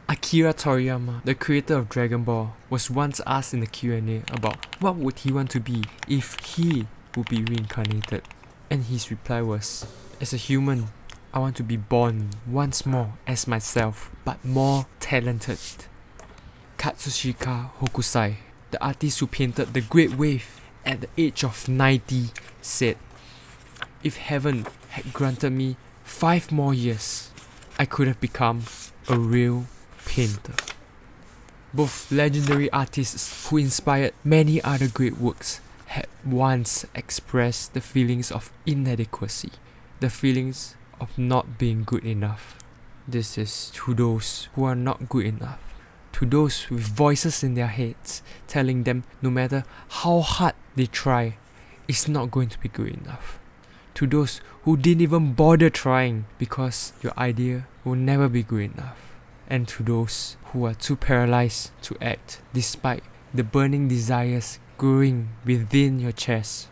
Akira Toriyama, the creator of Dragon Ball, was once asked in the Q&A about what would he want to be if he would be reincarnated. And his reply was, as a human, I want to be born once more as myself, but more talented. Katsushika Hokusai, the artist who painted the Great Wave at the age of 90, said, if heaven had granted me 5 more years, I could have become a real painter. Both legendary artists who inspired many other great works had once expressed the feelings of inadequacy, the feelings of not being good enough. This is to those who are not good enough, to those with voices in their heads telling them no matter how hard they try, it's not going to be good enough. To those who didn't even bother trying because your idea will never be good enough. And to those who are too paralyzed to act despite the burning desires growing within your chest.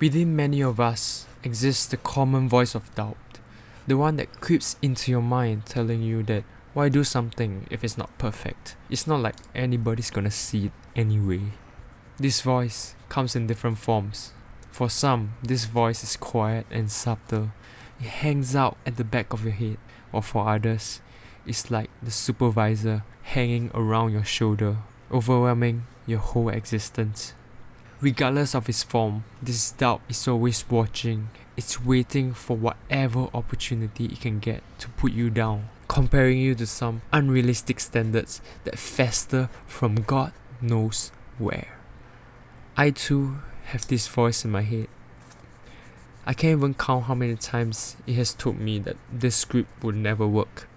Within many of us exists the common voice of doubt, the one that creeps into your mind telling you that why do something if it's not perfect? It's not like anybody's gonna see it anyway. This voice comes in different forms. For some, this voice is quiet and subtle. It hangs out at the back of your head, or for others, it's like the supervisor hanging around your shoulder, overwhelming your whole existence. Regardless of its form, this doubt is always watching. It's waiting for whatever opportunity it can get to put you down, comparing you to some unrealistic standards that fester from God knows where. I too have this voice in my head. I can't even count how many times it has told me that this script would never work.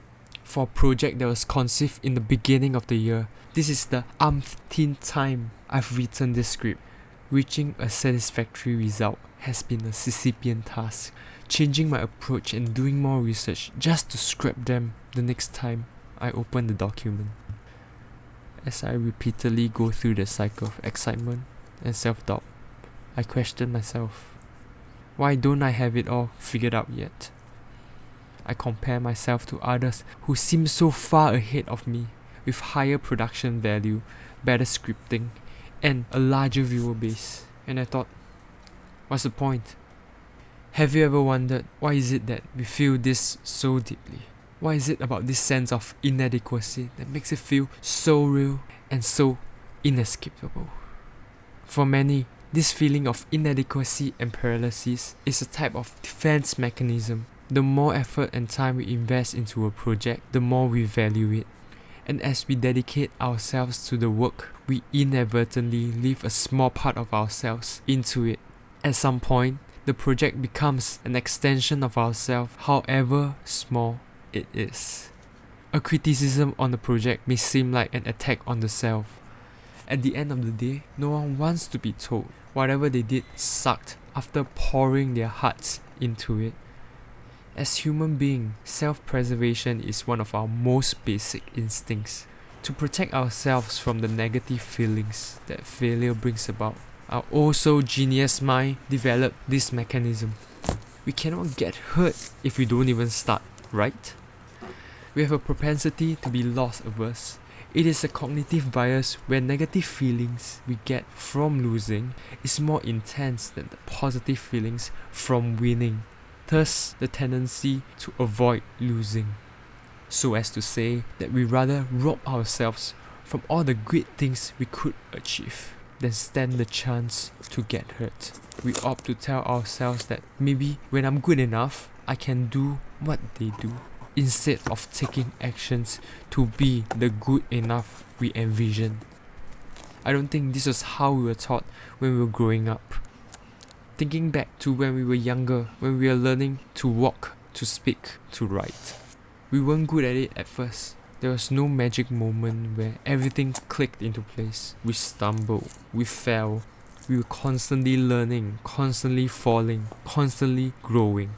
For a project that was conceived in the beginning of the year, this is the umpteenth time I've written this script. Reaching a satisfactory result has been a Sisyphean task, changing my approach and doing more research just to scrap them the next time I open the document. As I repeatedly go through the cycle of excitement and self-doubt, I question myself. Why don't I have it all figured out yet? I compare myself to others who seem so far ahead of me, with higher production value, better scripting, and a larger viewer base. And I thought, what's the point? Have you ever wondered why is it that we feel this so deeply? Why is it about this sense of inadequacy that makes it feel so real and so inescapable? For many, this feeling of inadequacy and paralysis is a type of defense mechanism. The more effort and time we invest into a project, the more we value it. And as we dedicate ourselves to the work, we inadvertently leave a small part of ourselves into it. At some point, the project becomes an extension of ourselves, however small it is. A criticism on the project may seem like an attack on the self. At the end of the day, no one wants to be told whatever they did sucked after pouring their hearts into it. As human beings, self-preservation is one of our most basic instincts. To protect ourselves from the negative feelings that failure brings about, our oh-so-genius mind developed this mechanism. We cannot get hurt if we don't even start, right? We have a propensity to be loss-averse. It is a cognitive bias where negative feelings we get from losing is more intense than the positive feelings from winning. Thus, the tendency to avoid losing. So as to say that we rather rob ourselves from all the great things we could achieve than stand the chance to get hurt. We opt to tell ourselves that maybe when I'm good enough, I can do what they do, instead of taking actions to be the good enough we envision. I don't think this was how we were taught when we were growing up. Thinking back to when we were younger, when we were learning to walk, to speak, to write. We weren't good at it at first. There was no magic moment where everything clicked into place. We stumbled, we fell. We were constantly learning, constantly falling, constantly growing.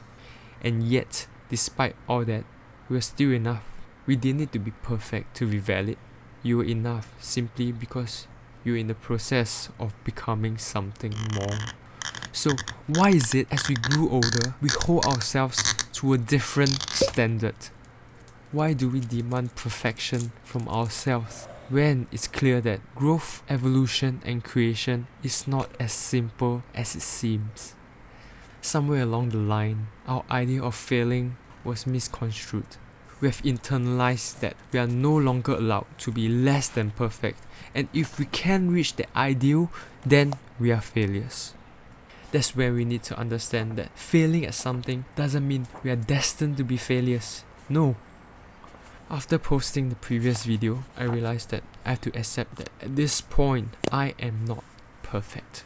And yet, despite all that, we were still enough. We didn't need to be perfect to be valid. You were enough simply because you were in the process of becoming something more. So why is it as we grew older, we hold ourselves to a different standard? Why do we demand perfection from ourselves when it's clear that growth, evolution, and creation is not as simple as it seems? Somewhere along the line, our idea of failing was misconstrued. We have internalized that we are no longer allowed to be less than perfect, and if we can't reach the ideal, then we are failures. That's where we need to understand that failing at something doesn't mean we are destined to be failures. No. After posting the previous video, I realized that I have to accept that at this point, I am not perfect.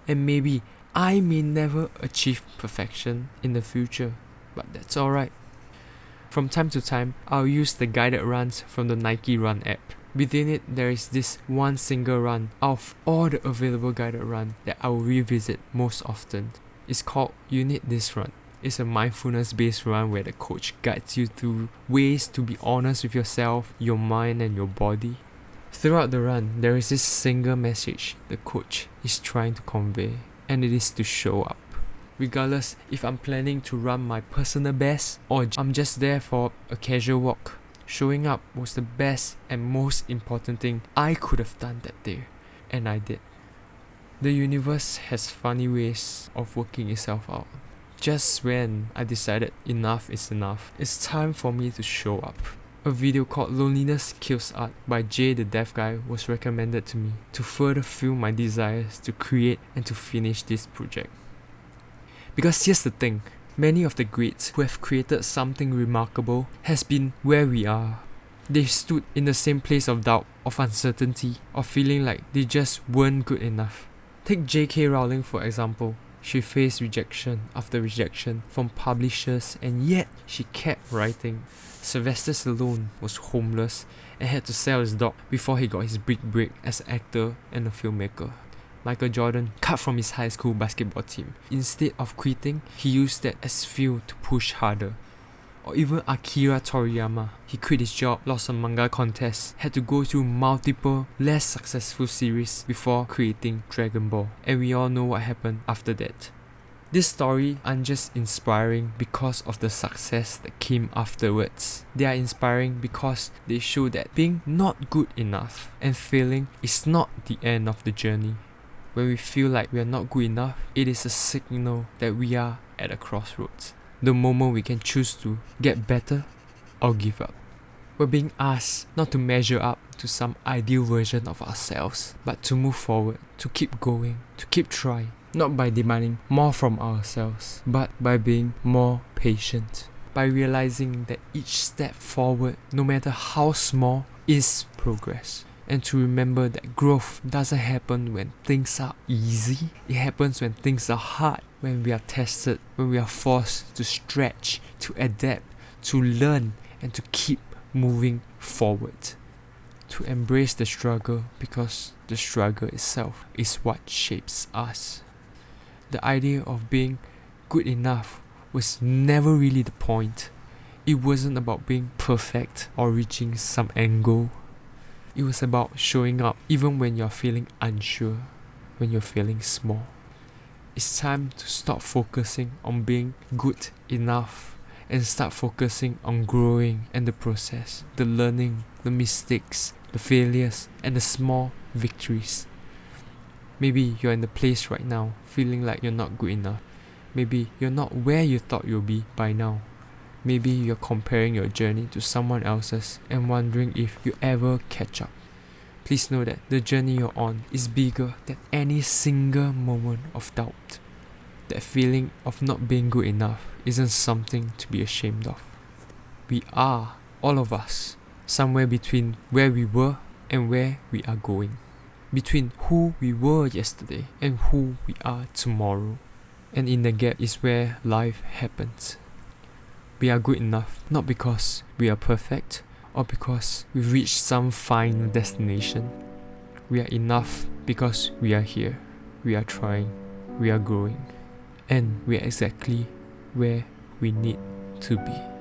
And maybe I may never achieve perfection in the future, but that's alright. From time to time, I'll use the guided runs from the Nike Run app. Within it, there is this one single run out of all the available guided runs that I will revisit most often. It's called You Need This Run. It's a mindfulness-based run where the coach guides you through ways to be honest with yourself, your mind, and your body. Throughout the run, there is this single message the coach is trying to convey, and it is to show up. Regardless if I'm planning to run my personal best or I'm just there for a casual walk, showing up was the best and most important thing I could have done that day, and I did. The universe has funny ways of working itself out. Just when I decided enough is enough, it's time for me to show up. A video called Loneliness Kills Art by Jay the Deaf Guy was recommended to me to further fuel my desires to create and to finish this project. Because here's the thing, many of the greats who have created something remarkable has been where we are. They've stood in the same place of doubt, of uncertainty, of feeling like they just weren't good enough. Take J.K. Rowling for example. She faced rejection after rejection from publishers, and yet she kept writing. Sylvester Stallone was homeless and had to sell his dog before he got his big break as an actor and a filmmaker. Michael Jordan cut from his high school basketball team. Instead of quitting, he used that as fuel to push harder. Or even Akira Toriyama, he quit his job, lost a manga contest, had to go through multiple less successful series before creating Dragon Ball, and we all know what happened after that. This story aren't just inspiring because of the success that came afterwards. They are inspiring because they show that being not good enough and failing is not the end of the journey. When we feel like we are not good enough, it is a signal that we are at a crossroads. The moment we can choose to get better or give up. We're being asked not to measure up to some ideal version of ourselves, but to move forward, to keep going, to keep trying. Not by demanding more from ourselves, but by being more patient. By realizing that each step forward, no matter how small, is progress. And to remember that growth doesn't happen when things are easy. It happens when things are hard, when we are tested, when we are forced to stretch, to adapt, to learn, and to keep moving forward. To embrace the struggle because the struggle itself is what shapes us. The idea of being good enough was never really the point. It wasn't about being perfect or reaching some end goal. It was about showing up even when you're feeling unsure, when you're feeling small. It's time to stop focusing on being good enough and start focusing on growing and the process, the learning, the mistakes, the failures, and the small victories. Maybe you're in the place right now feeling like you're not good enough. Maybe you're not where you thought you'll be by now. Maybe you're comparing your journey to someone else's and wondering if you ever catch up. Please know that the journey you're on is bigger than any single moment of doubt. That feeling of not being good enough isn't something to be ashamed of. We are, all of us, somewhere between where we were and where we are going. Between who we were yesterday and who we are tomorrow. And in the gap is where life happens. We are good enough, not because we are perfect or because we've reached some final destination. We are enough because we are here, we are trying, we are growing, and we are exactly where we need to be.